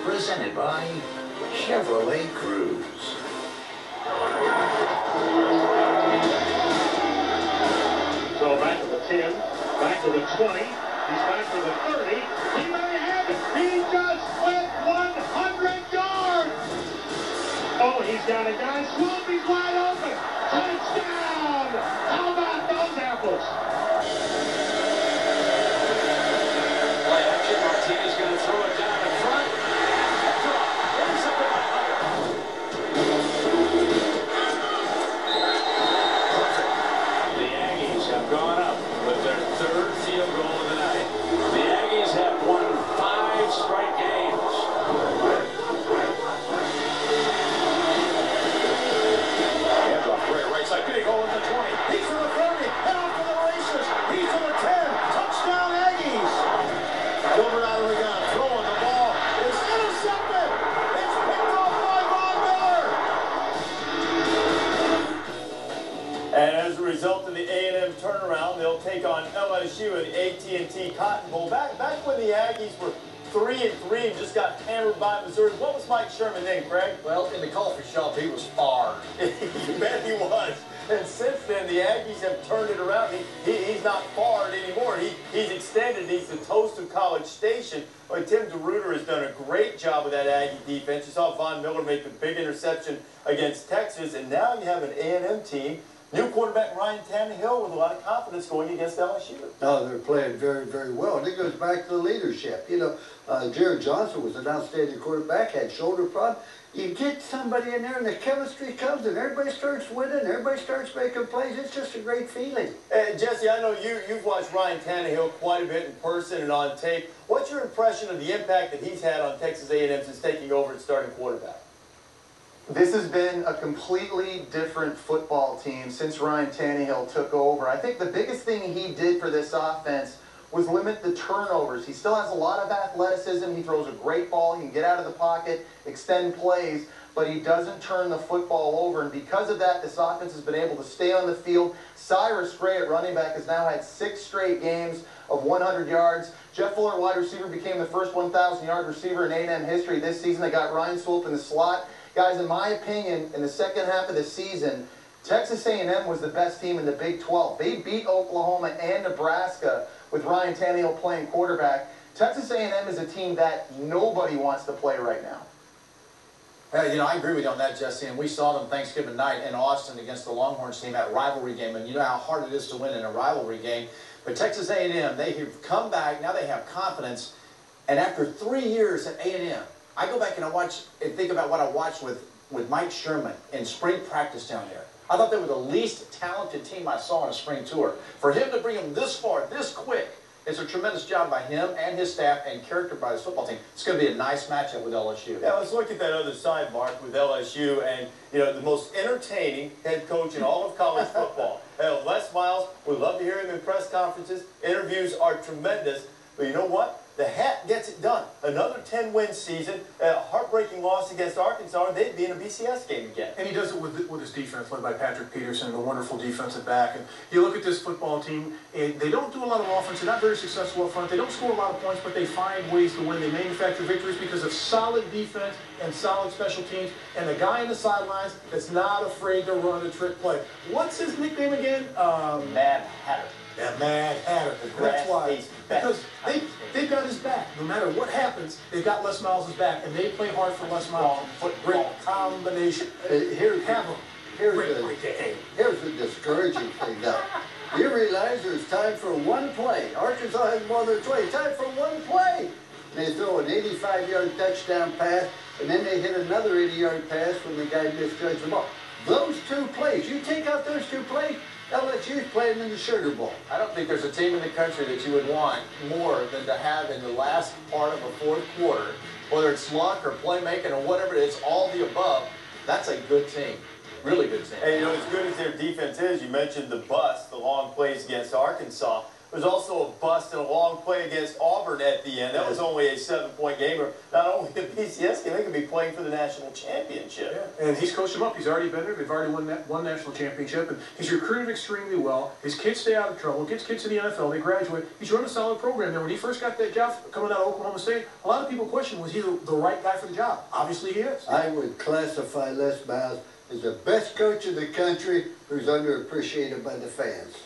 presented by Chevrolet Cruze. So back to the 10, back to the 20, he's back to the 30, he may have it, he just went 100 yards! Oh, he's got a guy swoop, he's wide open, touchdown! How about those apples? Play action, Martinez going to throw it down in front. There's something like the Aggies have gone up with their third field goal of the night. The Aggies have won 5 straight games. Hands off Gray, right side, big hole in the 20. He's for the 30, and off to the races. He's for the 10. Touchdown Aggies. Gilbert out of the gun, throwing the ball. It's intercepted. It's picked off by Von Miller. And as a result of the A&M turnaround, they'll take on LSU at AT&T Cotton Bowl. Back when the Aggies were 3-3 and just got hammered by Missouri, what was Mike Sherman then, Greg? Well, in the coffee shop, he was fired. You bet he was. And since then, the Aggies have turned it around. He's not fired anymore. He's extended. He's the toast of College Station. Well, Tim DeRuyter has done a great job with that Aggie defense. You saw Von Miller make the big interception against Texas, and now you have an A&M team. New quarterback Ryan Tannehill with a lot of confidence going against LSU. No, they're playing very, very well. And it goes back to the leadership. You know, Jared Johnson was an outstanding quarterback, had shoulder problems. You get somebody in there and the chemistry comes and everybody starts winning, everybody starts making plays. It's just a great feeling. And Jesse, I know you've watched Ryan Tannehill quite a bit in person and on tape. What's your impression of the impact that he's had on Texas A&M since taking over at starting quarterback? This has been a completely different football team since Ryan Tannehill took over. I think the biggest thing he did for this offense was limit the turnovers. He still has a lot of athleticism. He throws a great ball. He can get out of the pocket, extend plays, but he doesn't turn the football over. And because of that, this offense has been able to stay on the field. Cyrus Gray at running back has now had 6 straight games of 100 yards. Jeff Fuller, wide receiver, became the first 1,000-yard receiver in A&M history this season. They got Ryan Swope in the slot. Guys, in my opinion, in the second half of the season, Texas A&M was the best team in the Big 12. They beat Oklahoma and Nebraska with Ryan Tannehill playing quarterback. Texas A&M is a team that nobody wants to play right now. You know, I agree with you on that, Jesse, and we saw them Thanksgiving night in Austin against the Longhorns team at a rivalry game, and you know how hard it is to win in a rivalry game. But Texas A&M, they have come back, now they have confidence, and after 3 years at A&M, I go back and I watch and think about what I watched with Mike Sherman in spring practice down there. I thought they were the least talented team I saw on a spring tour. For him to bring them this far, this quick, it's a tremendous job by him and his staff and character by his football team. It's going to be a nice matchup with LSU. Yeah, let's look at that other side, Mark, with LSU and, you know, the most entertaining head coach in all of college football. Les Miles, we love to hear him in press conferences. Interviews are tremendous. But you know what? The hat gets it done. Another 10-win season, a heartbreaking loss against Arkansas, and they'd be in a BCS game again. And he does it with his defense, led by Patrick Peterson, the wonderful defensive back. And you look at this football team, and they don't do a lot of offense. They're not very successful up front. They don't score a lot of points, but they find ways to win. They manufacture victories because of solid defense and solid special teams, and a guy in the sidelines that's not afraid to run a trick play. What's his nickname again? Mad Hatter. Yeah, Mad Hatter. That's why. Because they've got his back. No matter what happens, they've got Les Miles' back, and they play hard for Les Miles. Great combination. Here's the discouraging thing now. You realize there's time for one play. Arkansas has more than 20. Time for one play. They throw an 85-yard touchdown pass, and then they hit another 80-yard pass when the guy misjudged the ball. Those 2 plays, you take out those 2 plays, LSU's playing in the Sugar Bowl. I don't think there's a team in the country that you would want more than to have in the last part of a fourth quarter, whether it's luck or playmaking or whatever it is, all the above. That's a good team. Really good team. And, you know, as good as their defense is, you mentioned the bust, the long plays against Arkansas. There's also a bust and a long play against Auburn at the end. That was only a 7-point game. Or not only the BCS game, they could be playing for the national championship. Yeah. And he's coached them up. He's already been there. They've already won one national championship. And he's recruited extremely well. His kids stay out of trouble. Gets kids to the NFL. They graduate. He's run a solid program there. When he first got that job coming out of Oklahoma State, a lot of people questioned, was he the right guy for the job? Obviously he is. I would classify Les Miles as the best coach in the country who's underappreciated by the fans.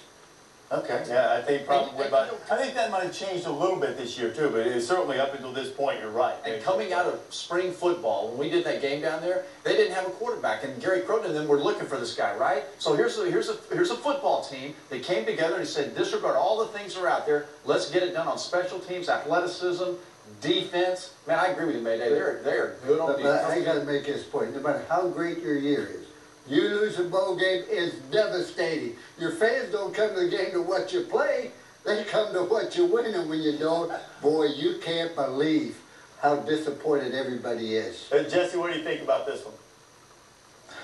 Okay. Yeah, I think probably. But I think that might have changed a little bit this year too. But it's certainly up until this point, you're right. And coming out of spring football, when we did that game down there, they didn't have a quarterback, and Gary Croton and them were looking for this guy, right? So here's a football team that came together and said, disregard all the things that are out there. Let's get it done on special teams, athleticism, defense. Man, I agree with you, Mayday. They're good on defense. But I got to make this point. No matter how great your year is, you lose a bowl game is devastating. Your fans don't come to the game to watch you play. They come to watch you win, and when you don't, boy, you can't believe how disappointed everybody is. Jesse, what do you think about this one?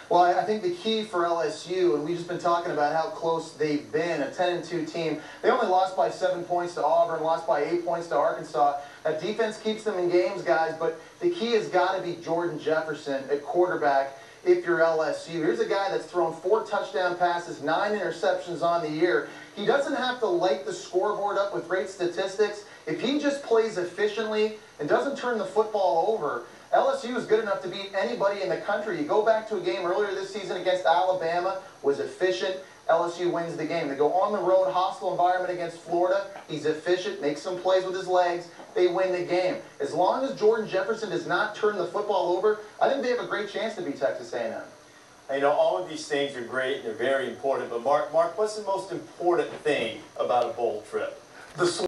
Well, I think the key for LSU, and we've just been talking about how close they've been, a 10-2 team. They only lost by 7 points to Auburn, lost by 8 points to Arkansas. That defense keeps them in games, guys, but the key has got to be Jordan Jefferson at quarterback. If you're LSU, here's a guy that's thrown 4 touchdown passes, 9 interceptions on the year. He doesn't have to light the scoreboard up with great statistics. If he just plays efficiently and doesn't turn the football over, LSU is good enough to beat anybody in the country. You go back to a game earlier this season against Alabama, was efficient. LSU wins the game. They go on the road, hostile environment against Florida. He's efficient, makes some plays with his legs. They win the game. As long as Jordan Jefferson does not turn the football over, I think they have a great chance to beat Texas A&M. You know, all of these things are great and they're very important. But Mark, what's the most important thing about a bowl trip?